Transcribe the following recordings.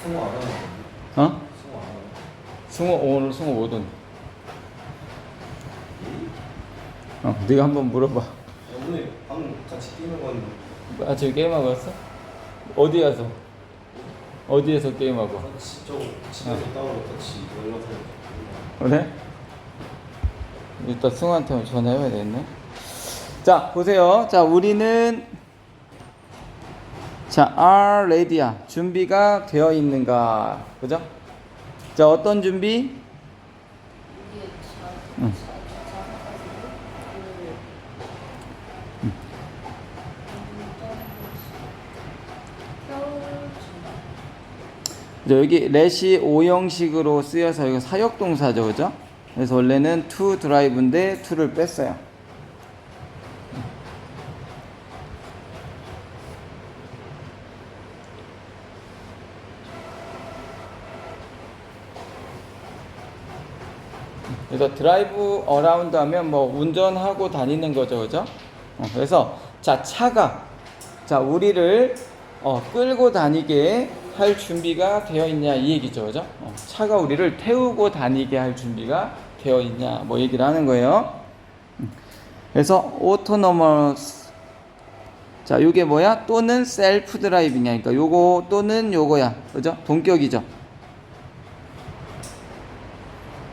승우 안 하는 어? 승우 안 하는 오늘 승우 못 온대. 네가 한번 물어봐. 오늘 방금 같이 뛰는 건 아, 지금 게임하고 왔어? 어디 가서? 어디에서 게임하고? 같이 집에서 따로 같이 연락을 그래? 일단 승우한테 전화해봐야 되겠네. 자, 보세요. 자, 우리는 자, are ready야. 준비가 되어 있는가? 그죠? 자, 어떤 준비? 응. 여기 let이 5형식으로 쓰여서 이거 사역동사죠, 그죠? 그래서 원래는 to drive인데 to를 뺐어요. 그래서 드라이브 어라운드 하면 뭐 운전하고 다니는 거죠, 그죠? 그래서 자, 차가 자, 우리를 끌고 다니게 할 준비가 되어 있냐 이 얘기죠, 그죠? 차가 우리를 태우고 다니게 할 준비가 되어 있냐 뭐 얘기를 하는 거예요. 그래서 autonomous 자, 요게 뭐야? 또는 셀프 드라이빙이야. 그러니까 요거 또는 요거야, 그죠? 동격이죠.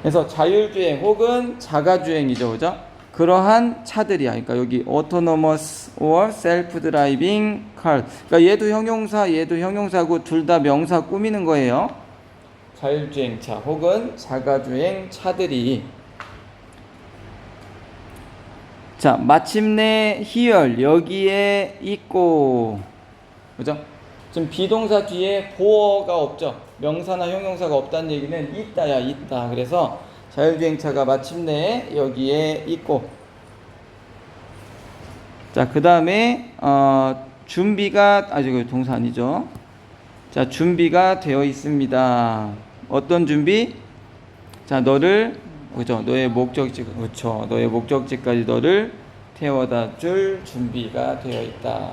그래서 자율주행 혹은 자가주행이죠, 그죠? 그러한 차들이야. 그러니까 여기 autonomous or self-driving car. 그러니까 얘도 형용사고 둘 다 명사 꾸미는 거예요. 자율주행차 혹은 자가주행 차들이 자, 마침내 here 여기에 있고 그죠? 지금 비동사 뒤에 보어가 없죠. 명사나 형용사가 없다는 얘기는 있다야, 있다. 그래서 자율주행차가 마침내 여기에 있고 자, 그 다음에 준비가 아직 동사 아니죠. 자, 준비가 되어 있습니다. 어떤 준비? 자, 너를 그죠? 너의 목적지 그렇죠. 너의 목적지까지 너를 태워다 줄 준비가 되어 있다.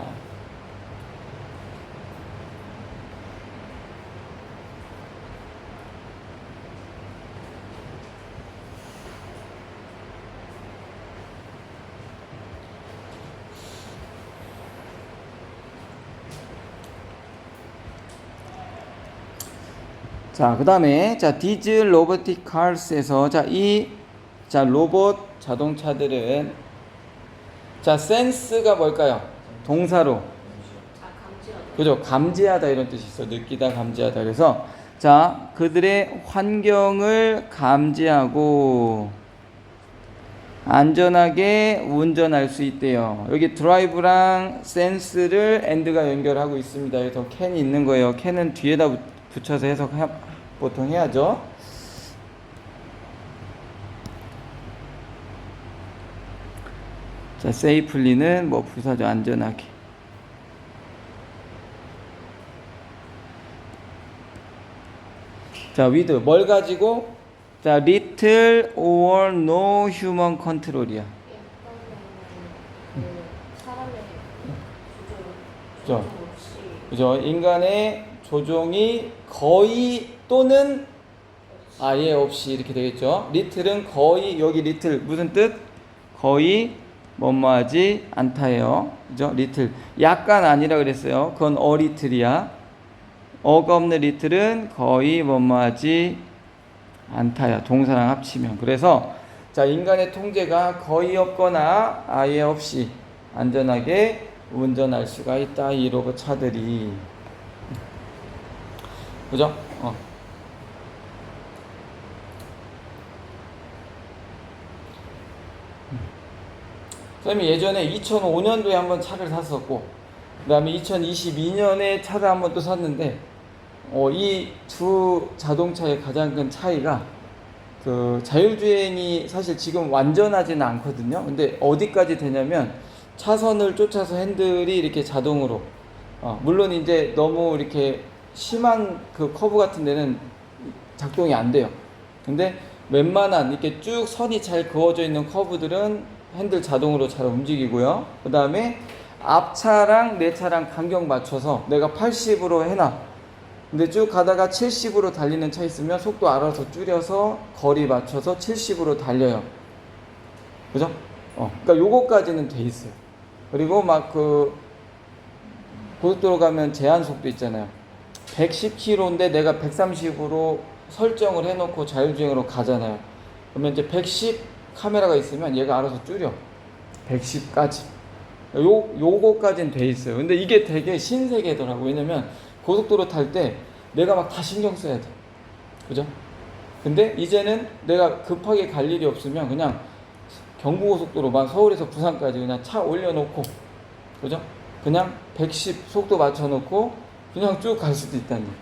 자, 그 다음에, 자, these robotic cars에서, 자, 로봇 자동차들은, 자, sense가 뭘까요? 동사로. 그죠? 감지하다 이런 뜻이 있어. 느끼다, 감지하다. 그래서, 자, 그들의 환경을 감지하고, 안전하게 운전할 수 있대요. 여기 드라이브랑 센스를 and가 연결하고 있습니다. 그래서 can이 있는 거예요. can은 뒤에다 붙여서 해석 보통 해야죠. 자, safely는 뭐 부사죠. 안전하게. 자, with 뭘 가지고? 자, little or no human control이야. 그죠? 그죠? 인간의 조종이 거의 또는 아예 없이 이렇게 되겠죠. little은 거의 여기 little 무슨 뜻? 거의 뭐뭐하지 않다예요. 그죠? little 약간 아니라 그랬어요. 그건 a little이야. 어가 없는 little은 거의 뭐뭐하지 않다야. 동사랑 합치면. 그래서 자, 인간의 통제가 거의 없거나 아예 없이 안전하게 운전할 수가 있다. 이 로봇 차들이. 그죠? 선생님이 예전에 2005년도에 한번 차를 샀었고, 그 다음에 2022년에 차를 한번 또 샀는데, 이 두 자동차의 가장 큰 차이가, 그 자율주행이 사실 지금 완전하지는 않거든요. 근데 어디까지 되냐면, 차선을 쫓아서 핸들이 이렇게 자동으로, 물론 이제 너무 이렇게 심한 그 커브 같은 데는 작동이 안 돼요. 근데 웬만한 이렇게 쭉 선이 잘 그어져 있는 커브들은 핸들 자동으로 잘 움직이고요. 그 다음에 앞차랑 내 차랑 간격 맞춰서 내가 80으로 해놔. 근데 쭉 가다가 70으로 달리는 차 있으면 속도 알아서 줄여서 거리 맞춰서 70으로 달려요. 그죠? 그러니까 요거까지는 돼 있어요. 그리고 막 그 고속도로 가면 제한 속도 있잖아요. 110km인데 내가 130으로 설정을 해놓고 자율주행으로 가잖아요. 그러면 이제 110 카메라가 있으면 얘가 알아서 줄여. 110까지. 요거까지는 돼 있어요. 근데 이게 되게 신세계더라고. 왜냐면 고속도로 탈 때 내가 막 다 신경 써야 돼. 그죠? 근데 이제는 내가 급하게 갈 일이 없으면 그냥 경부고속도로만 서울에서 부산까지 그냥 차 올려놓고, 그죠? 그냥 110 속도 맞춰놓고 그냥 쭉 갈 수도 있다는 얘기.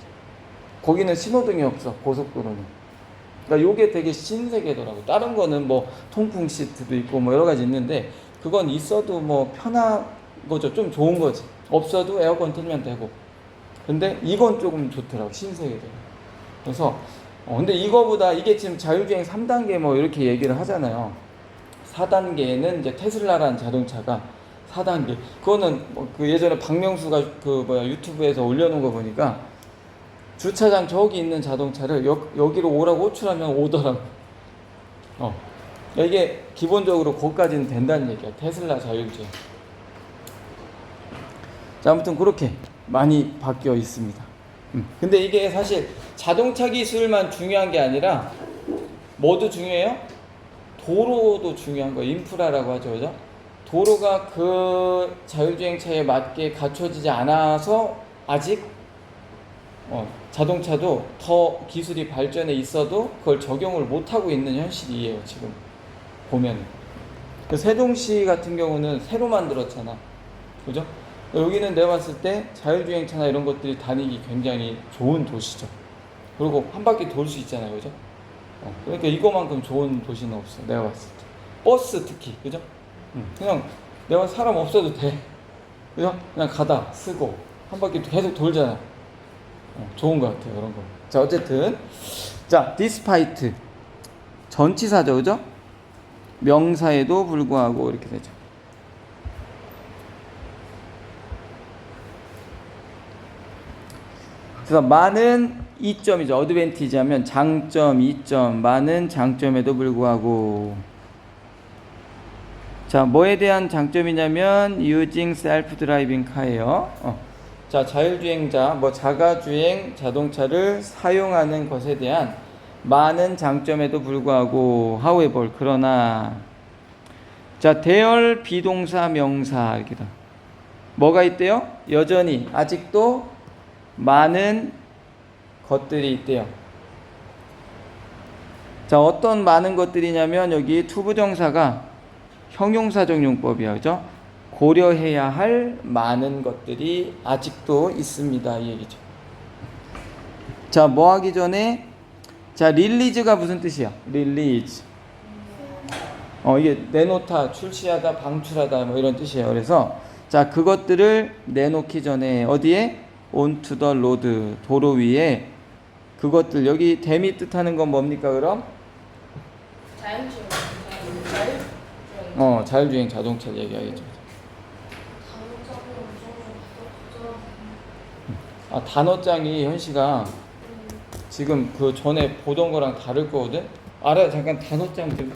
거기는 신호등이 없어, 고속도로는. 그러니까 요게 되게 신세계더라고. 다른 거는 뭐 통풍 시트도 있고 뭐 여러 가지 있는데 그건 있어도 뭐 편한 거죠. 좀 좋은 거지. 없어도 에어컨 틀면 되고. 근데 이건 조금 좋더라고. 신세계더라고. 그래서 근데 이거보다 이게 지금 자율주행 3단계 뭐 이렇게 얘기를 하잖아요. 4단계에는 이제 테슬라라는 자동차가 4단계. 그거는 그 예전에 박명수가 유튜브에서 올려놓은 거 보니까 주차장 저기 있는 자동차를 여기로 오라고 호출하면 오더라고. 이게 기본적으로 거기까지는 된다는 얘기야. 테슬라 자율주행. 자, 아무튼 그렇게 많이 바뀌어 있습니다. 근데 이게 사실 자동차 기술만 중요한 게 아니라 뭐도 중요해요? 도로도 중요한 거예요. 인프라라고 하죠. 그죠? 도로가 그 자율주행차에 맞게 갖춰지지 않아서 아직 자동차도 더 기술이 발전해 있어도 그걸 적용을 못하고 있는 현실이에요. 지금 보면 그 세종시 같은 경우는 새로 만들었잖아. 그죠? 여기는 내가 봤을 때 자율주행차나 이런 것들이 다니기 굉장히 좋은 도시죠. 그리고 한 바퀴 돌 수 있잖아요. 그죠? 그러니까 이거만큼 좋은 도시는 없어. 내가 봤을 때. 버스 특히. 그죠? 그냥 내가 사람 없어도 돼. 그죠? 그냥 가다 쓰고 한 바퀴 계속 돌잖아. 좋은 것 같아요. 그런 거. 자, 어쨌든 자, despite 전치사죠. 그죠? 명사에도 불구하고 이렇게 되죠. 그래서 많은 이점이죠. 어드밴티지 하면 장점, 이점, 많은 장점에도 불구하고. 자, 뭐에 대한 장점이냐면 using self-driving car예요. 자, 자율주행자, 뭐 자가주행 자동차를 사용하는 것에 대한 많은 장점에도 불구하고 however, 그러나. 자, 대열 비동사 명사 이렇게다. 뭐가 있대요? 여전히 아직도 많은 것들이 있대요. 자, 어떤 많은 것들이냐면 여기 투부정사가 형용사적 용법이야. 그죠? 고려해야 할 많은 것들이 아직도 있습니다. 이 얘기죠. 자, 뭐 하기 전에 자, 릴리즈가 무슨 뜻이야? 릴리즈. 이게 내놓다, 출시하다, 방출하다 뭐 이런 뜻이에요. 그래서 자, 그것들을 내놓기 전에 어디에? onto the road, 도로 위에 그것들. 여기 댐이 뜻하는 건 뭡니까 그럼? 자율주행 자동차 얘기하겠죠. 단어장이 현시가 지금 그 전에 보던 거랑 다를 거거든? 알아요. 잠깐 단어장 좀.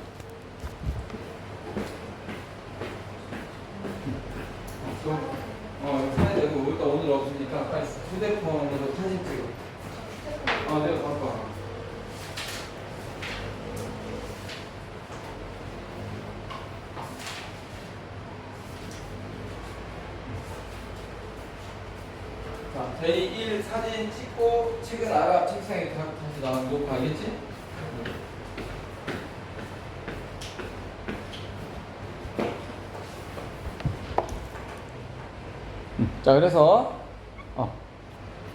사야 되고, 일단 오늘 없으니까 빨리 휴대폰으로 사진 찍어. 내가 갖고 와. 자, 데이 1 사진 찍고 책은 알아. 책상에 다시 놓고 가겠지? 자, 그래서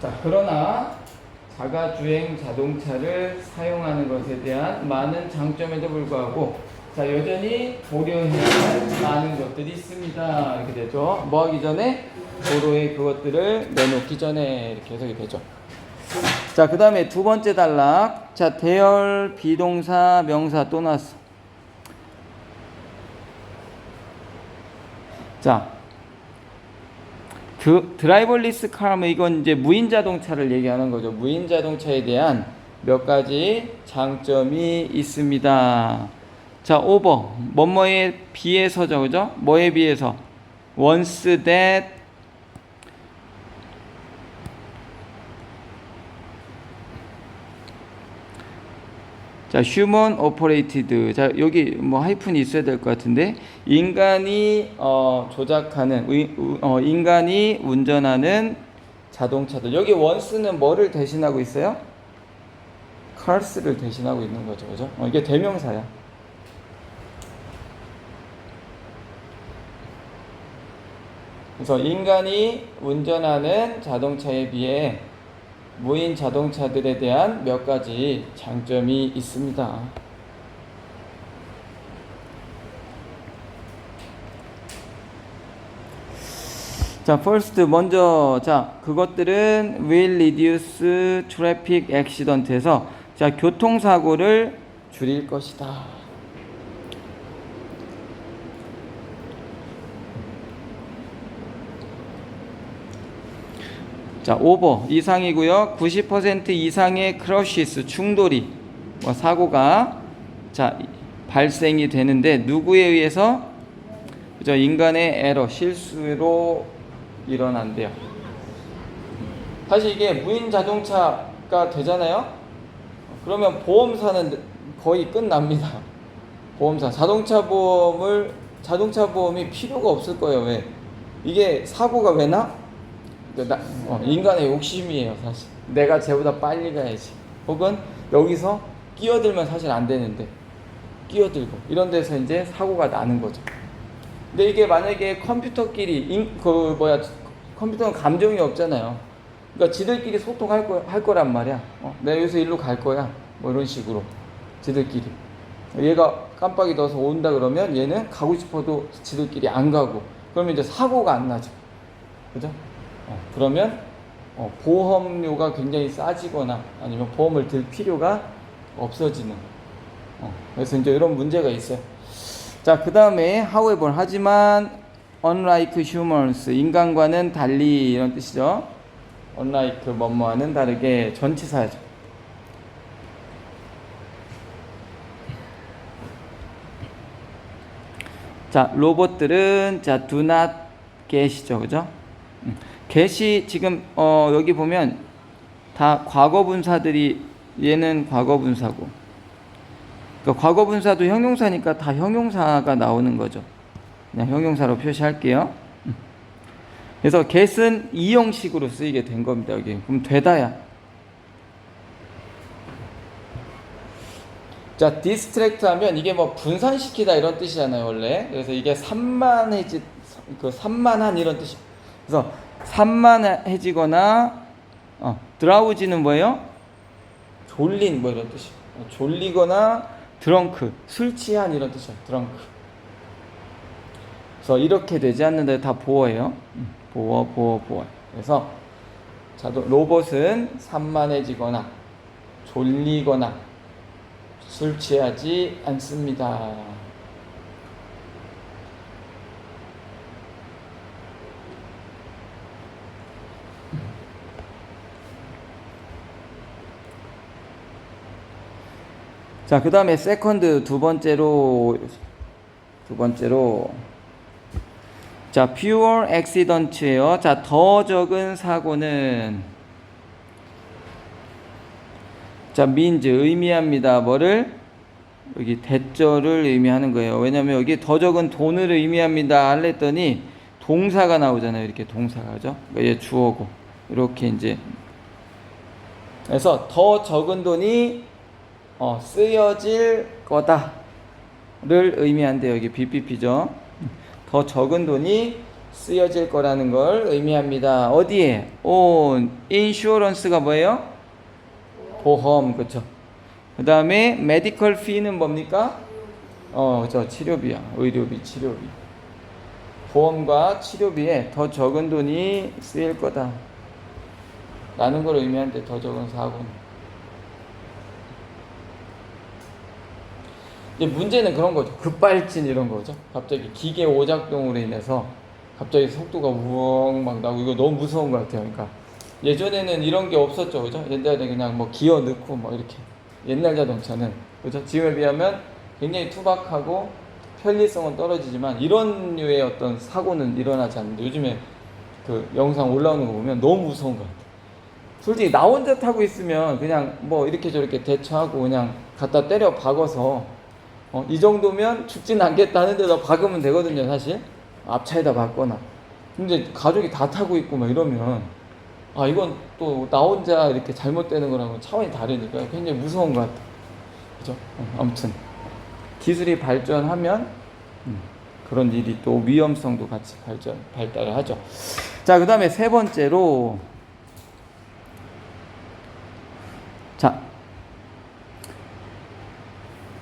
자, 그러나 자가주행 자동차를 사용하는 것에 대한 많은 장점에도 불구하고 자, 여전히 고려해야 할 많은 것들이 있습니다. 이렇게 되죠. 뭐 하기 전에? 도로에 그것들을 내놓기 전에 이렇게 해석이 되죠. 자, 그 다음에 두 번째 단락. 자, 대열 비동사 명사 또 나왔어. 자, 드라이버리스 카면 이건 이제 무인 자동차를 얘기하는 거죠. 무인 자동차에 대한 몇 가지 장점이 있습니다. 자, 오버. 뭐뭐에 비해서죠. 그죠? 뭐에 비해서? once that 자, human operated. 자, 여기 뭐 하이픈이 있어야 될 것 같은데 인간이 조작하는 인간이 운전하는 자동차들. 여기 once는 뭐를 대신하고 있어요? cars를 대신하고 있는 거죠. 그죠? 이게 대명사야. 그래서 인간이 운전하는 자동차에 비해 무인 자동차들에 대한 몇 가지 장점이 있습니다. 자, first 먼저 그것들은 will reduce traffic accident에서 교통사고를 줄일 것이다. 자, 오버 이상이고요. 90% 이상의 크러시스 충돌이 사고가 발생이 되는데 누구에 의해서? 그죠? 인간의 에러 실수로 일어난대요. 사실 이게 무인 자동차가 되잖아요. 그러면 보험사는 거의 끝납니다. 보험사 자동차 보험이 필요가 없을 거예요. 왜? 이게 사고가 왜 나? 인간의 욕심이에요. 사실 내가 쟤보다 빨리 가야지, 혹은 여기서 끼어들면 사실 안 되는데 끼어들고 이런 데서 이제 사고가 나는 거죠. 근데 이게 만약에 컴퓨터끼리 컴퓨터는 감정이 없잖아요. 그러니까 지들끼리 소통할 거란 말이야. 내가 여기서 일로 갈 거야, 뭐 이런 식으로 지들끼리. 얘가 깜빡이 넣어서 온다 그러면 얘는 가고 싶어도 지들끼리 안 가고, 그러면 이제 사고가 안 나죠. 그죠? 그러면 보험료가 굉장히 싸지거나 아니면 보험을 들 필요가 없어지는, 그래서 이제 이런 문제가 있어요. 자, 그 다음에 however 하지만 unlike humans 인간과는 달리 이런 뜻이죠. unlike 뭐뭐와는 다르게 전치사죠. 자, 로봇들은 do not get이죠. 그죠? get이 지금 여기 보면 다 과거분사들이, 얘는 과거분사고, 그러니까 과거분사도 형용사니까 다 형용사가 나오는 거죠. 그냥 형용사로 표시할게요. 그래서 get은 이 형식으로 쓰이게 된 겁니다. 여기 그럼 되다야. 자, distract 하면 이게 뭐 분산시키다 이런 뜻이잖아요, 원래. 그래서 이게 산만한 이런 뜻이. 그래서 산만해지거나, 드라우지는 뭐예요? 졸린 뭐 이런 뜻이. 졸리거나 드렁크, 술 취한 이런 뜻이야, 드렁크. 그래서 이렇게 되지 않는데 다 보어예요. 보어. 그래서 로봇은 산만해지거나 졸리거나 술 취하지 않습니다. 자, 그 다음에 세컨드 두 번째로 자, fewer accident예요. 자, 더 적은 사고는 means 의미합니다. 뭐를? 여기 대절을 의미하는 거예요. 왜냐면 여기 더 적은 돈을 의미합니다 할랬더니 동사가 나오잖아요. 이렇게 동사가, 그죠? 얘 주어고 이렇게 이제. 그래서 더 적은 돈이 쓰여질 거다를 의미한대요. 여기 BPP죠. 더 적은 돈이 쓰여질 거라는 걸 의미합니다. 어디에? 인슈어런스가 뭐예요? 보험, 그렇죠. 그 다음에 메디컬 피는 뭡니까? 그렇죠. 치료비야. 의료비, 치료비. 보험과 치료비에 더 적은 돈이 쓰일 거다 라는 걸 의미하는데, 더 적은 사고는. 이제 문제는 그런 거죠. 급발진 이런 거죠. 갑자기 기계 오작동으로 인해서 갑자기 속도가 우엉 막 나고 이거 너무 무서운 것 같아요. 그러니까 예전에는 이런 게 없었죠, 그죠? 옛날에 그냥 뭐 기어 넣고 뭐 이렇게 옛날 자동차는 그죠? 지금에 비하면 굉장히 투박하고 편리성은 떨어지지만 이런 류의 어떤 사고는 일어나지 않는데 요즘에 그 영상 올라오는 거 보면 너무 무서운 것 같아요. 솔직히 나 혼자 타고 있으면 그냥 뭐 이렇게 저렇게 대처하고 그냥 갖다 때려 박아서 이 정도면 죽진 않겠다 하는데도 박으면 되거든요, 사실. 앞차에다 박거나. 근데 가족이 다 타고 있고 막 이러면 이건 또 나 혼자 이렇게 잘못되는 거랑은 차원이 다르니까 굉장히 무서운 것 같아요. 그죠? 아무튼 기술이 발전하면 그런 일이 또 위험성도 같이 발달을 하죠. 자, 그 다음에 세 번째로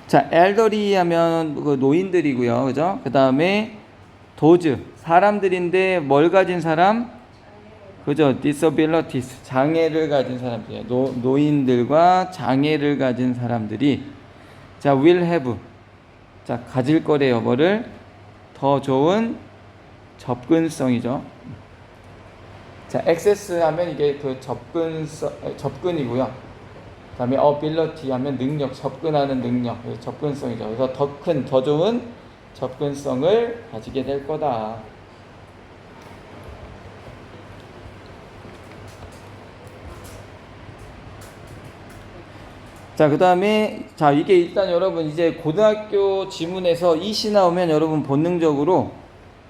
자, 엘더리 하면 그 노인들이고요. 그죠? 그 다음에 도즈, 사람들인데 뭘 가진 사람? 그죠? disabilities, 장애를 가진 사람들이에요. 노인들과 장애를 가진 사람들이 자, will have, 자, 가질 거래요. 뭐를? 더 좋은 접근성이죠. 자, access 하면 이게 그 접근이고요. 그 다음에 ability 하면 능력, 접근하는 능력, 접근성이죠. 그래서 더 큰, 더 좋은 접근성을 가지게 될 거다. 자, 그 다음에, 자, 이게 일단 여러분 이제 고등학교 지문에서 이시 나오면 여러분 본능적으로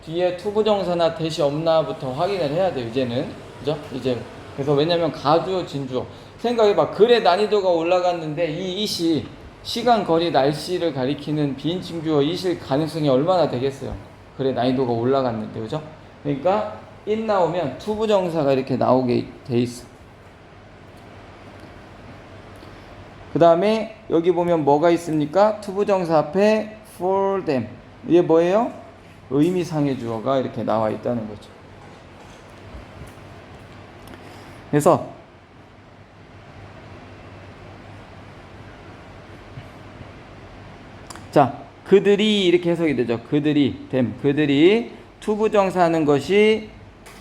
뒤에 투부정사나 대시 없나부터 확인을 해야 돼요, 이제는. 그죠? 이제. 그래서 왜냐면 가주어, 진주어. 생각해봐. 글의 난이도가 올라갔는데 이 이시, 시간, 거리, 날씨를 가리키는 비인칭 주어 이실 가능성이 얼마나 되겠어요? 글의 난이도가 올라갔는데, 그죠? 그러니까 it 나오면 투부정사가 이렇게 나오게 돼 있어. 그 다음에 여기 보면 뭐가 있습니까? 투부정사 앞에 for them. 이게 뭐예요? 의미상의 주어가 이렇게 나와 있다는 거죠. 그래서 자, 그들이 이렇게 해석이 되죠. 그들이 them, 그들이 투부정사 하는 것이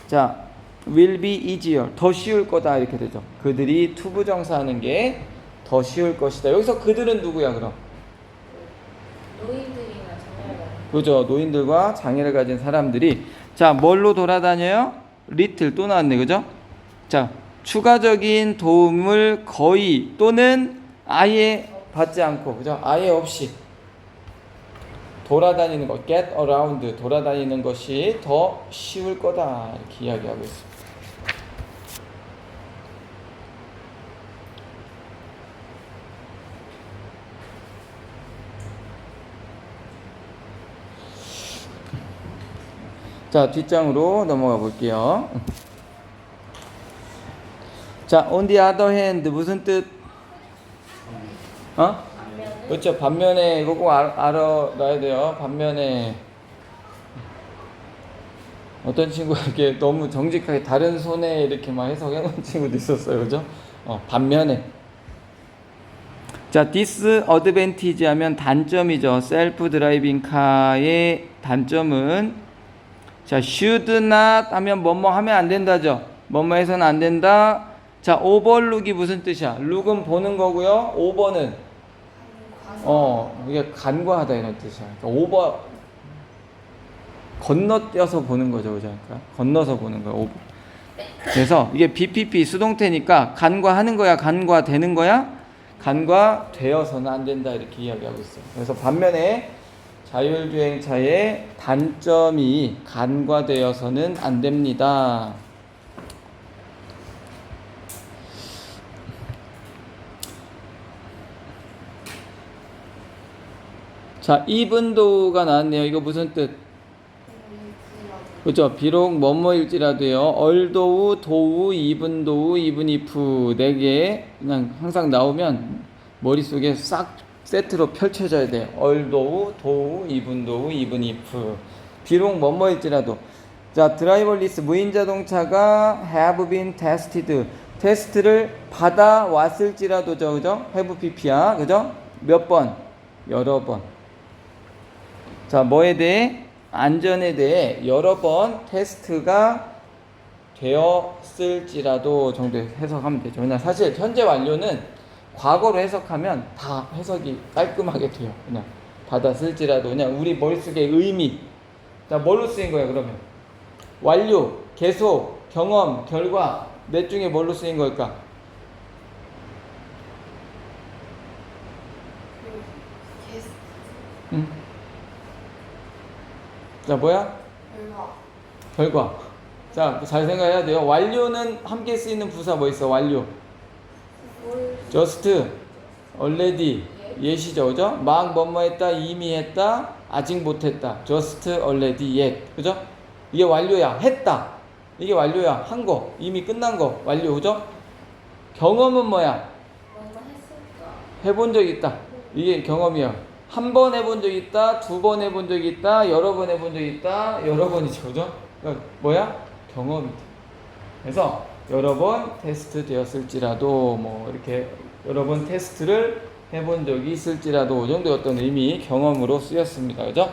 자, will be easier, 더 쉬울 거다 이렇게 되죠. 그들이 투부정사 하는 게 더 쉬울 것이다. 여기서 그들은 누구야 그럼? 노인들이나 장애를 가진. 그죠. 노인들과 장애를 가진 사람들이 자, 뭘로 돌아다녀요? little 또 나왔네. 그죠? 자, 추가적인 도움을 거의 또는 아예 받지 않고, 그죠? 아예 없이 돌아다니는 것, get around, 돌아다니는 것이 더 쉬울 거다 이렇게 이야기하고 있습니다. 자, 뒷장으로 넘어가 볼게요. 자, on the other hand 무슨 뜻? 그렇죠. 반면에 이거 꼭 알아놔야 돼요. 반면에 어떤 친구가 이렇게 너무 정직하게 다른 손에 이렇게 막 해석해 놓은 친구도 있었어요. 그죠? 반면에 자, disadvantage 하면 단점이죠. 셀프 드라이빙 카의 단점은 자, should not 하면 뭐뭐 하면 안 된다죠. 뭐뭐 해서는 안 된다. 자, overlook이 무슨 뜻이야? look은 보는 거고요. over는 이게 간과하다 이런 뜻이야. 그러니까 over 건너뛰어서 보는 거죠, 그죠? 그러니까 건너서 보는 거야. over. 그래서 이게 BPP 수동태니까 간과하는 거야, 간과되는 거야? 간과되어서는 안 된다 이렇게 이야기하고 있어요. 그래서 반면에 자율주행차의 단점이 간과되어서는 안 됩니다. 자, even도가 나왔네요. 이거 무슨 뜻? 그렇죠. 비록 뭐뭐일지라도요. although, though, even though, even if 4개 그냥 항상 나오면 머릿속에 싹 세트로 펼쳐져야 돼요. although, though, even though, even if. 비록 뭐뭐일지라도. 자, 드라이버리스 무인자동차가 have been tested. 테스트를 받아왔을지라도죠. 그죠? have pp야. 그죠? 몇 번? 여러 번. 자, 뭐에 대해? 안전에 대해 여러 번 테스트가 되었을지라도 정도 해석하면 되죠. 그냥 사실 현재 완료는 과거로 해석하면 다 해석이 깔끔하게 돼요. 그냥 받았을지라도 그냥 우리 머릿속에 의미. 자, 뭘로 쓰인 거야 그러면? 완료, 계속, 경험, 결과 넷 중에 뭘로 쓰인 걸까? 응? 자, 뭐야? 결과. 자, 잘 생각해야 돼요. 완료는 함께 쓰이는 부사 뭐 있어? 완료. just, already, yet이죠, 그죠? 막 뭐뭐 했다, 이미 했다, 아직 못했다. just, already, yet, 그죠? 이게 완료야. 했다. 이게 완료야. 한 거, 이미 끝난 거, 완료, 그죠? 경험은 뭐야? 해본 적 있다. 이게 경험이야. 한 번 해본 적 있다, 두 번 해본 적 있다, 여러 번 해본 적 있다, 여러 번이죠, 그죠? 그러니까 뭐야? 경험이다. 그래서 여러 번 테스트 되었을지라도 뭐 이렇게 여러 번 테스트를 해본 적이 있을지라도 이 정도의 어떤 의미, 경험으로 쓰였습니다, 그죠?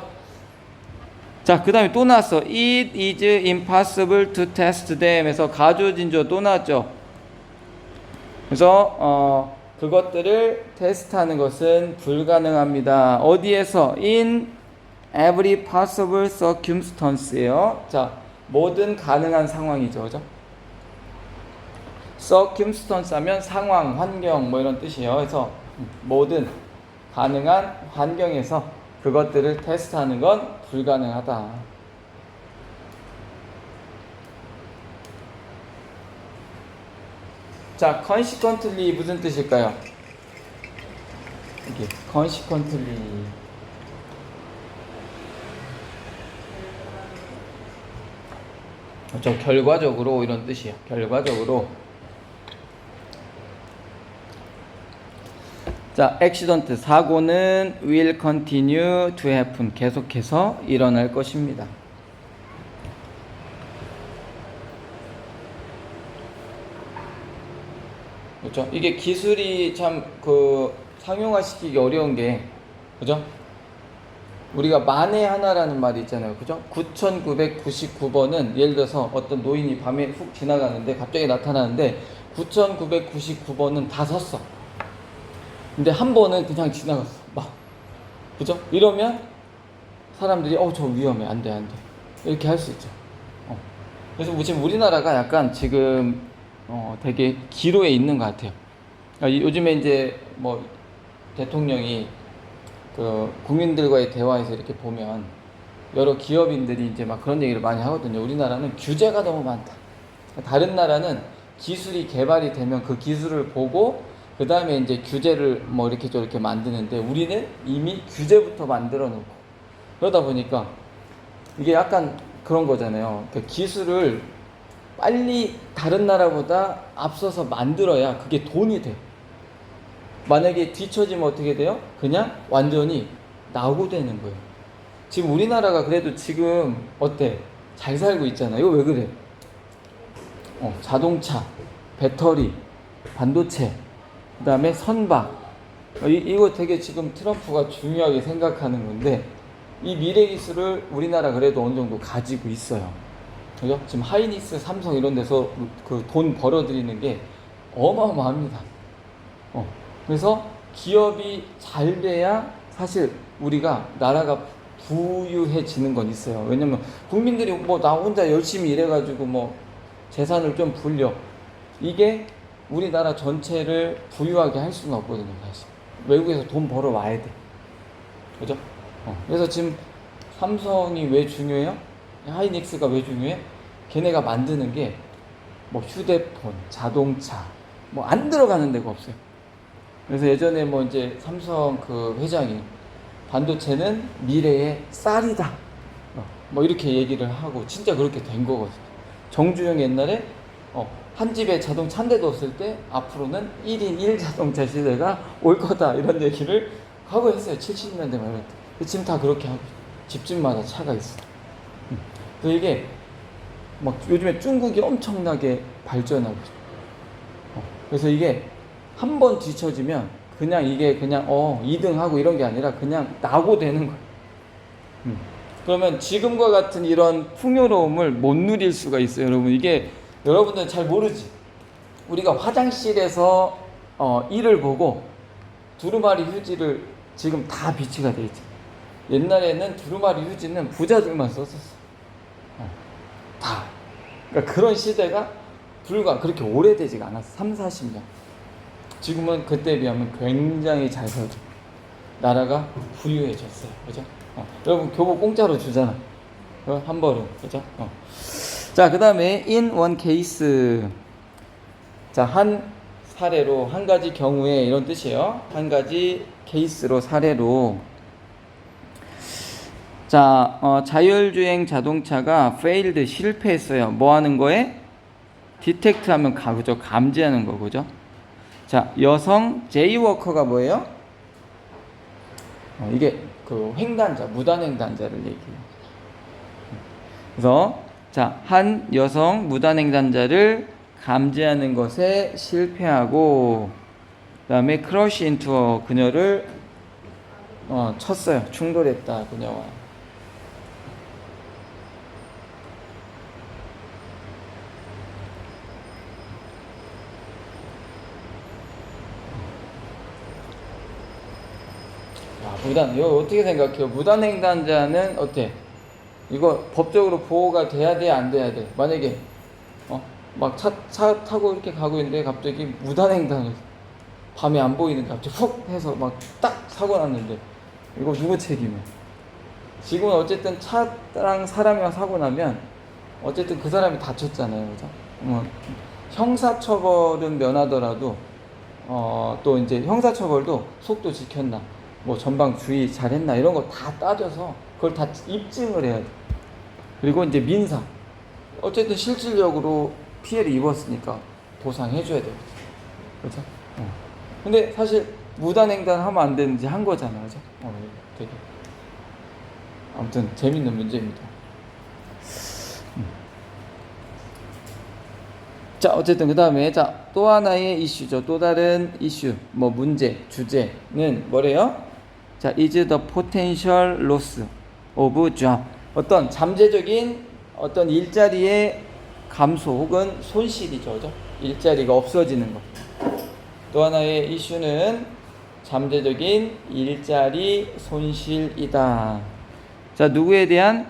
자, 그 다음에 또 나왔어. It is impossible to test them. 에서 가조진조 또 나왔죠. 그래서 그것들을 테스트하는 것은 불가능합니다. 어디에서? In every possible circumstance예요. 자, 모든 가능한 상황이죠, 그죠? circumstance 하면 상황, 환경 뭐 이런 뜻이에요. 그래서 모든 가능한 환경에서 그것들을 테스트하는 건 불가능하다. 자, consequently 무슨 뜻일까요? 이게 consequently 좀 결과적으로 이런 뜻이에요. 결과적으로. 자, accident 사고는 will continue to happen 계속해서 일어날 것입니다. 그렇죠? 이게 기술이 참 상용화시키기 어려운 게, 그죠? 우리가 만에 하나라는 말이 있잖아요, 그죠? 9999번은 예를 들어서 어떤 노인이 밤에 훅 지나가는데 갑자기 나타나는데 9999번은 다 섰어. 근데 한 번은 그냥 지나갔어, 막, 그죠? 이러면 사람들이 저 위험해, 안 돼, 이렇게 할 수 있죠. 그래서 지금 우리나라가 약간 지금 되게 기로에 있는 것 같아요. 그러니까 요즘에 이제 뭐 대통령이 국민들과의 대화에서 이렇게 보면 여러 기업인들이 이제 막 그런 얘기를 많이 하거든요. 우리나라는 규제가 너무 많다. 다른 나라는 기술이 개발이 되면 그 기술을 보고 그 다음에 이제 규제를 뭐 이렇게 저렇게 만드는데 우리는 이미 규제부터 만들어 놓고 그러다 보니까 이게 약간 그런 거잖아요. 그러니까 기술을 빨리 다른 나라보다 앞서서 만들어야 그게 돈이 돼. 만약에 뒤처지면 어떻게 돼요? 그냥 완전히 낙오되는 거예요. 지금 우리나라가 그래도 지금 어때? 잘 살고 있잖아요. 이거 왜 그래? 자동차, 배터리, 반도체, 그 다음에 선박. 이거 되게 지금 트럼프가 중요하게 생각하는 건데 이 미래 기술을 우리나라 그래도 어느 정도 가지고 있어요. 그죠? 지금 하이닉스, 삼성 이런 데서 그 돈 벌어들이는 게 어마어마합니다. 그래서 기업이 잘 돼야 사실 우리가 나라가 부유해지는 건 있어요. 왜냐면 국민들이 뭐 나 혼자 열심히 일해가지고 뭐 재산을 좀 불려 이게 우리나라 전체를 부유하게 할 수는 없거든요, 사실. 외국에서 돈 벌어 와야 돼. 그죠? 그래서 지금 삼성이 왜 중요해요? 하이닉스가 왜 중요해? 걔네가 만드는 게 뭐 휴대폰, 자동차 뭐 안 들어가는 데가 없어요. 그래서 예전에 뭐 이제 삼성 그 회장이 반도체는 미래의 쌀이다. 뭐 이렇게 얘기를 하고 진짜 그렇게 된 거거든요. 정주영이 옛날에 한 집에 자동차 한 대도 없을 때 앞으로는 1인 1자동차 시대가 올 거다 이런 얘기를 하고 했어요. 70년대 말에. 지금 다 그렇게 하고 집집마다 차가 있어. 그래서 이게 막 요즘에 중국이 엄청나게 발전하고 있어. 그래서 이게 한 번 뒤처지면 그냥 이게 그냥 2등하고 이런 게 아니라 그냥 낙오되는 거예요. 그러면 지금과 같은 이런 풍요로움을 못 누릴 수가 있어요. 여러분, 이게 여러분들 잘 모르지. 우리가 화장실에서 일을 보고 두루마리 휴지를 지금 다 비치가 돼 있죠. 옛날에는 두루마리 휴지는 부자들만 썼었어. 다. 그러니까 그런 시대가 불과 그렇게 오래되지가 않았어. 3, 40년. 지금은 그때에 비하면 굉장히 잘 살죠. 나라가 부유해졌어요. 그죠? 여러분, 교복 공짜로 주잖아. 한 벌은. 그죠? 자, 그 다음에 in one case. 자, 한 사례로, 한 가지 경우에 이런 뜻이에요. 한 가지 케이스로, 사례로. 자, 자율주행 자동차가 failed, 실패했어요. 뭐 하는 거에? detect 하면 그죠? 감지하는 거, 그죠? 자, 여성 제이워커가 뭐예요? 이게 그 횡단자, 무단횡단자를 얘기해요. 그래서 자, 한 여성 무단횡단자를 감지하는 것에 실패하고, 그 다음에 crush into 그녀를 쳤어요. 충돌했다, 그녀와. 이거 어떻게 생각해요? 무단횡단자는 어때? 이거 법적으로 보호가 돼야 돼, 안 돼야 돼? 만약에 막 차 타고 이렇게 가고 있는데 갑자기 무단횡단을, 밤에 안 보이는데 갑자기 훅 해서 막 딱 사고 났는데 이거 누구 책임이야? 지금은 어쨌든 차랑 사람이랑 사고 나면 어쨌든 그 사람이 다쳤잖아요, 그죠? 형사처벌은 면하더라도 또 이제 형사처벌도 속도 지켰나, 뭐 전방 주의 잘했나, 이런 거 다 따져서 그걸 다 입증을 해야 돼. 그리고 이제 민사, 어쨌든 실질적으로 피해를 입었으니까 보상해줘야 돼요. 그렇죠? 근데 사실 무단횡단 하면 안 되는지 한 거잖아요, 그죠? 되게 아무튼 재밌는 문제입니다. 자, 어쨌든 그 다음에 자, 또 하나의 이슈죠. 또 다른 이슈, 뭐 문제, 주제는 뭐래요? 자, is the potential loss of job. 어떤 잠재적인 어떤 일자리의 감소 혹은 손실이죠, 그죠? 일자리가 없어지는 것. 또 하나의 이슈는 잠재적인 일자리 손실이다. 자, 누구에 대한?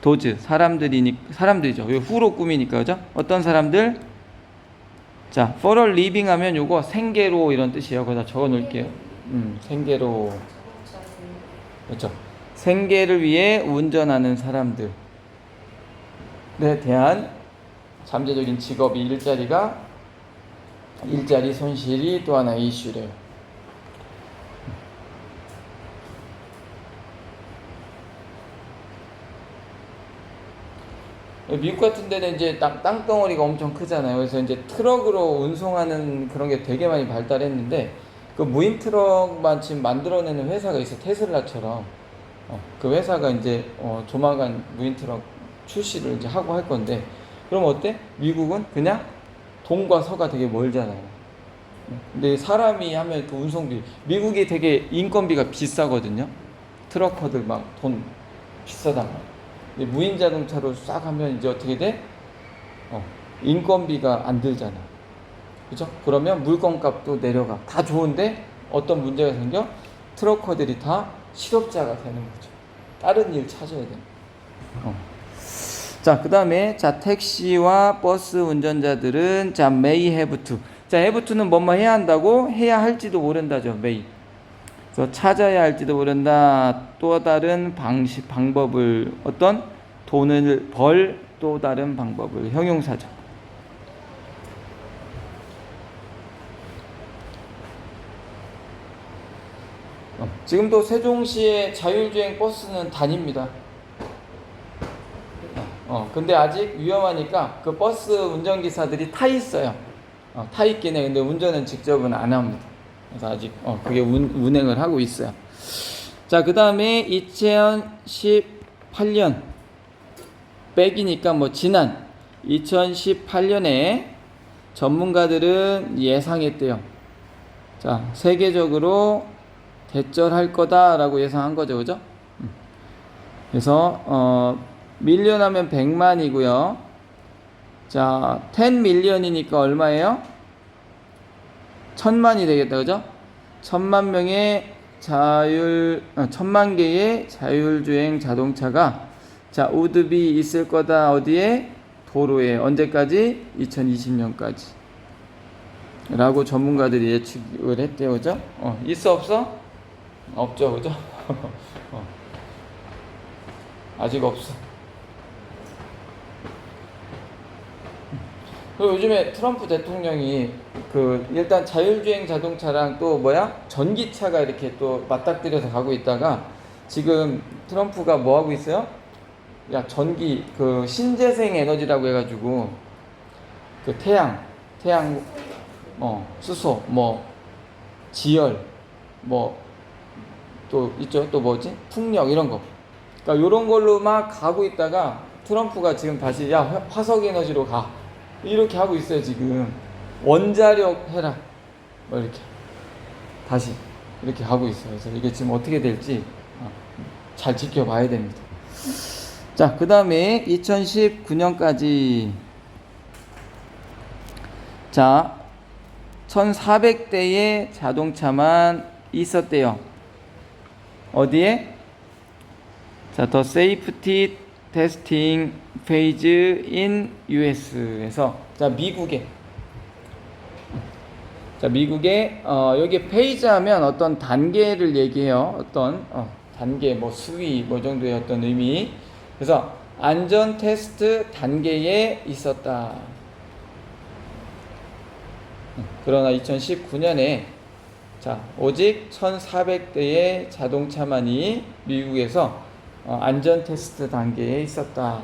도즈, 사람들이죠. 이거 후로 꾸미니까, 그죠? 어떤 사람들? 자, for a living 하면 요거 생계로 이런 뜻이에요. 거기다 적어 놓을게요. 생계로. 그렇죠. 생계를 위해 운전하는 사람들에 대한 잠재적인 직업이 일자리 손실이 또 하나의 이슈래요. 미국 같은 데는 이제 땅덩어리가 엄청 크잖아요. 그래서 이제 트럭으로 운송하는 그런 게 되게 많이 발달했는데, 그 무인 트럭만 지금 만들어내는 회사가 있어, 테슬라처럼. 그 회사가 이제 조만간 무인 트럭 출시를 이제 하고 할 건데, 그럼 어때? 미국은 그냥 동과 서가 되게 멀잖아요. 근데 사람이 하면 그 운송비, 미국이 되게 인건비가 비싸거든요. 트럭커들 막 돈 비싸단 말이에요. 무인 자동차로 싹 하면 이제 어떻게 돼? 인건비가 안 들잖아. 그죠? 그러면 물건값도 내려가. 다 좋은데 어떤 문제가 생겨? 트럭커들이 다 실업자가 되는 거죠. 다른 일 찾아야 돼. 자, 그 다음에 자, 택시와 버스 운전자들은 자, may have to. 자, have to는 뭐뭐 해야 한다고? 해야 할지도 모른다죠. may. 그래서 찾아야 할지도 모른다. 또 다른 방법을, 어떤 돈을 벌 또 다른 방법을, 형용사죠. 지금도 세종시의 자율주행 버스는 다닙니다. 근데 아직 위험하니까 그 버스 운전기사들이 타 있어요. 타 있긴 해. 근데 운전은 직접은 안 합니다. 그래서 아직 그게 운행을 하고 있어요. 자, 그 다음에 2018년 백이니까 뭐 지난 2018년에 전문가들은 예상했대요. 자, 세계적으로 대절할 거다라고 예상한 거죠, 그죠? 그래서 밀리언 하면 100만이고요. 자, 10 밀리언이니까 얼마예요? 1000만이 되겠다, 그죠? 1000만 명의 1000만 개의 자율주행 자동차가 자, 우드비 있을 거다. 어디에? 도로에. 언제까지? 2020년까지. 라고 전문가들이 예측을 했대요, 그죠? 있어, 없어? 없죠, 그죠? 아직 없어. 그리고 요즘에 트럼프 대통령이 일단 자율주행 자동차랑 또 전기차가 이렇게 또 맞닥뜨려서 가고 있다가 지금 트럼프가 뭐 하고 있어요? 야, 신재생 에너지라고 해가지고 태양, 수소, 지열, 또 있죠. 또 뭐지? 풍력 이런 거. 그러니까 요런 걸로 막 가고 있다가 트럼프가 지금 다시 화석 에너지로 가. 이렇게 하고 있어요, 지금. 원자력 해라. 이렇게. 다시. 이렇게 하고 있어요. 그래서 이게 지금 어떻게 될지 잘 지켜봐야 됩니다. 자, 그 다음에 2019년까지. 자, 1400대의 자동차만 있었대요. 어디에? 자, The Safety Testing Phase in US에서 미국에 여기 페이즈 하면 어떤 단계를 얘기해요. 어떤 단계 수위 정도의 어떤 의미. 그래서 안전 테스트 단계에 있었다. 그러나 2019년에 오직 1400대의 자동차만이 미국에서 안전 테스트 단계에 있었다.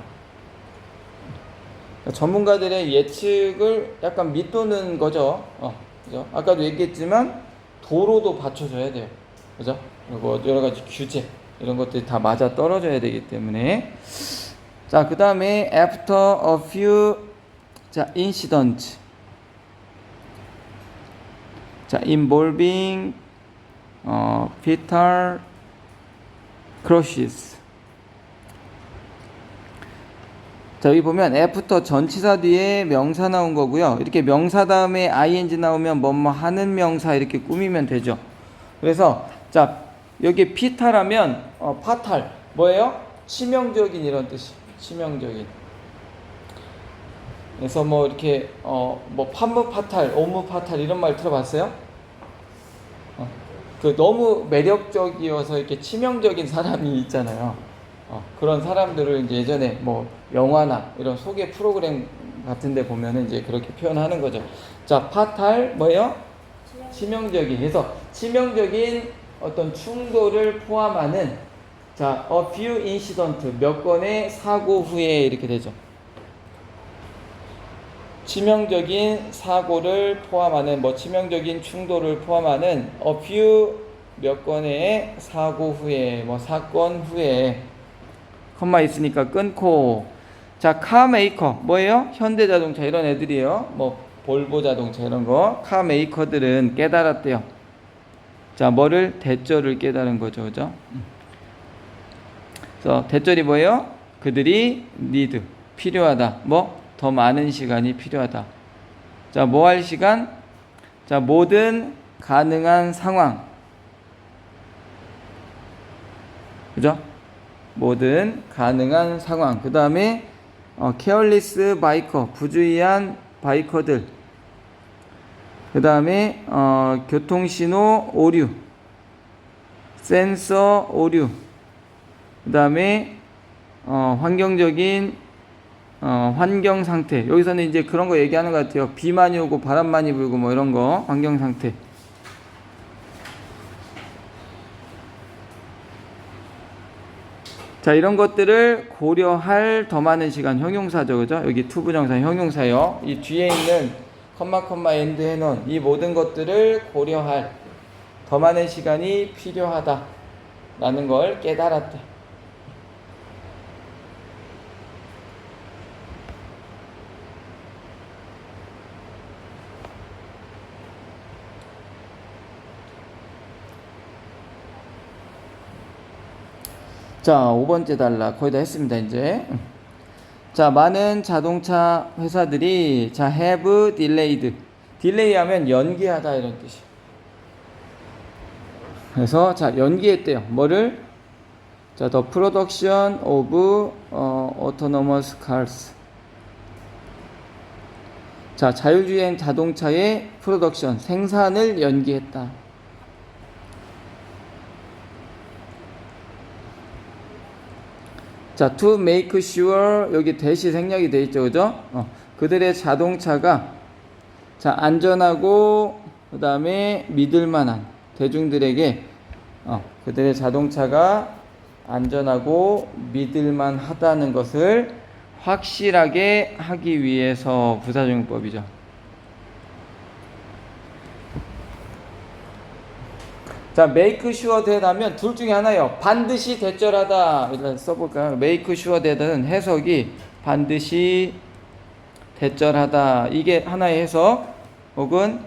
전문가들의 예측을 약간 밑도는 거죠. 그죠? 아까도 얘기했지만 도로도 받쳐줘야 돼요. 그죠? 그리고 여러 가지 규제 이런 것들이 다 맞아 떨어져야 되기 때문에. 자, 그 다음에 after a few incidents involving fatal crashes. 자, 여기 보면 after 전치사 뒤에 명사 나온 거고요. 이렇게 명사 다음에 ing 나오면 뭐뭐 하는 명사 이렇게 꾸미면 되죠. 그래서 여기 피탈하면 파탈 뭐예요? 치명적인 이런 뜻이. 치명적인. 그래서 이렇게 판무 파탈, 오무 파탈 이런 말 들어봤어요? 너무 매력적이어서 이렇게 치명적인 사람이 있잖아요. 그런 사람들을 이제 예전에 영화나 이런 소개 프로그램 같은 데 보면은 이제 그렇게 표현하는 거죠. 자, 파탈 뭐예요? 치명적인. 그래서 치명적인 어떤 충돌을 포함하는 a few incident 몇 건의 사고 후에 이렇게 되죠. 치명적인 사고를 포함하는 치명적인 충돌을 포함하는 a few 몇 건의 사고 후에 사건 후에 컴마 있으니까 끊고. 자, 카메이커 뭐예요? 현대자동차 이런 애들이에요. 볼보 자동차 이런 거. 카메이커들은 깨달았대요. 자, 뭐를? 대절을 깨달은 거죠. 그죠? 그래서 대절이 뭐예요? 그들이 need 필요하다. 더 많은 시간이 필요하다. 자, 뭐 할 시간? 자, 모든 가능한 상황. 그죠? 모든 가능한 상황. 그 다음에 careless 바이커, 부주의한 바이커들. 그 다음에 교통신호 오류, 센서 오류. 그 다음에 환경적인 환경 상태. 여기서는 이제 그런 거 얘기하는 것 같아요. 비 많이 오고 바람 많이 불고 이런 거. 환경 상태. 자, 이런 것들을 고려할 더 많은 시간. 형용사죠. 그죠? 여기 투부정사 형용사요. 이 뒤에 있는 컴마 엔드 해놓은 이 모든 것들을 고려할 더 많은 시간이 필요하다 라는 걸 깨달았다. 자, 5번째 단락 거의 다 했습니다, 이제. 자, 많은 자동차 회사들이 자, have delayed. 딜레이 하면 연기하다 이런 뜻이에요. 그래서 자, 연기했대요. 뭐를? 자, the production of autonomous cars. 자, 자율주행 자동차의 프로덕션, 생산을 연기했다. 자, to make sure, 여기 대시 생략이 돼 있죠, 그죠? 그들의 자동차가 자, 안전하고 그 다음에 믿을만한 대중들에게 그들의 자동차가 안전하고 믿을만하다는 것을 확실하게 하기 위해서 부사적용법이죠. 자, make sure that 하면 둘 중에 하나예요. 반드시 대절하다. 일단 써볼까요? make sure that은 해석이 반드시 대절하다. 이게 하나의 해석. 혹은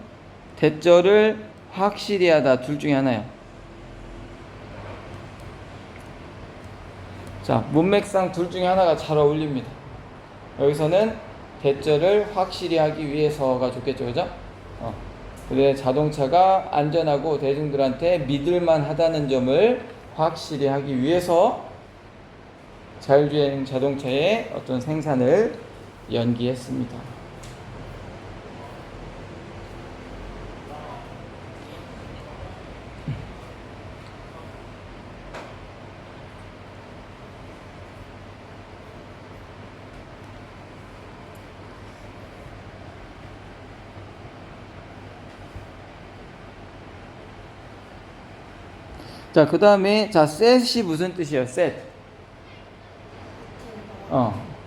대절을 확실히 하다. 둘 중에 하나예요. 자, 문맥상 둘 중에 하나가 잘 어울립니다. 여기서는 대절을 확실히 하기 위해서가 좋겠죠, 그죠? 그들의 자동차가 안전하고 대중들한테 믿을만 하다는 점을 확실히 하기 위해서 자율주행 자동차의 어떤 생산을 연기했습니다. 자, 그 다음에, 자, set이 무슨 뜻이에요? set.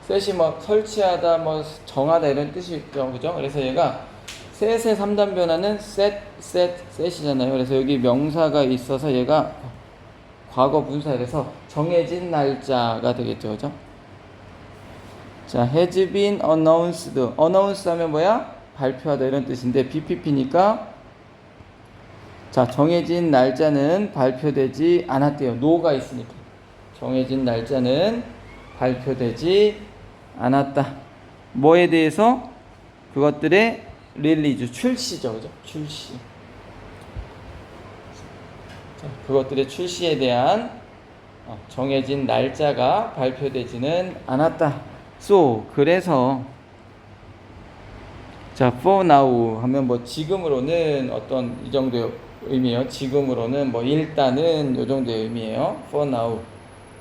set이 뭐, 설치하다, 뭐, 정하다, 이런 뜻이죠. 그죠? 그래서 얘가, set의 3단 변화는 set이잖아요. 그래서 여기 명사가 있어서 얘가 과거 분사해서 정해진 날짜가 되겠죠. 그죠? 자, has been announced. announce 하면 뭐야? 발표하다, 이런 뜻인데, BPP니까, 자, 정해진 날짜는 발표되지 않았대요. no가 있으니까. 정해진 날짜는 발표되지 않았다. 뭐에 대해서? 그것들의 릴리즈, 출시죠. 그죠? 출시. 자, 그것들의 출시에 대한 정해진 날짜가 발표되지는 않았다. So, 그래서 자, for now 하면 뭐 지금으로는 어떤 이 정도의 의미예요. 지금으로는 뭐 일단은 이 정도의 의미예요. for now.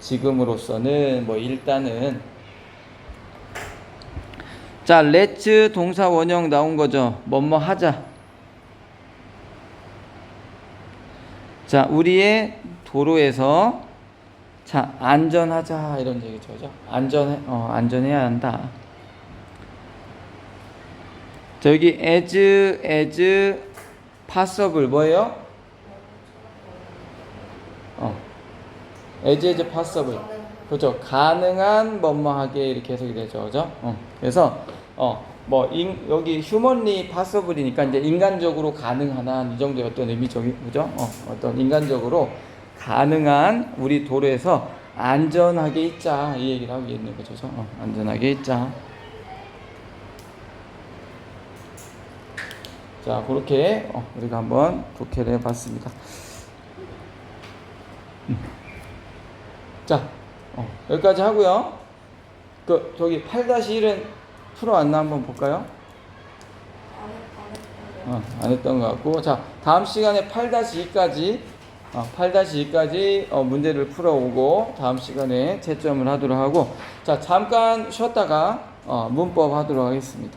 지금으로서는 뭐 일단은. 자, let's 동사 원형 나온 거죠. 뭐뭐 하자. 자, 우리의 도로에서 자, 안전하자 이런 얘기죠. 그죠? 안전해야 한다. 자, 여기 as possible 뭐예요? as possible. 그렇죠. 가능한 뭐뭐하게 이렇게 해석이 되죠. 그죠? 그래서 여기 humanly possible이니까 이제 인간적으로 가능한 이 정도의 어떤 의미죠. 그죠? 어떤 인간적으로 가능한 우리 도로에서 안전하게 있자 이 얘기를 하고 있는 거죠. 안전하게 있자. 자, 그렇게 우리가 한번 독해를 해봤습니다. 자, 여기까지 하고요. 저기 8-1은 풀어왔나 한번 볼까요? 안 했던 것 같고. 자, 다음 시간에 8-2까지 문제를 풀어오고 다음 시간에 채점을 하도록 하고, 자, 잠깐 쉬었다가 문법 하도록 하겠습니다.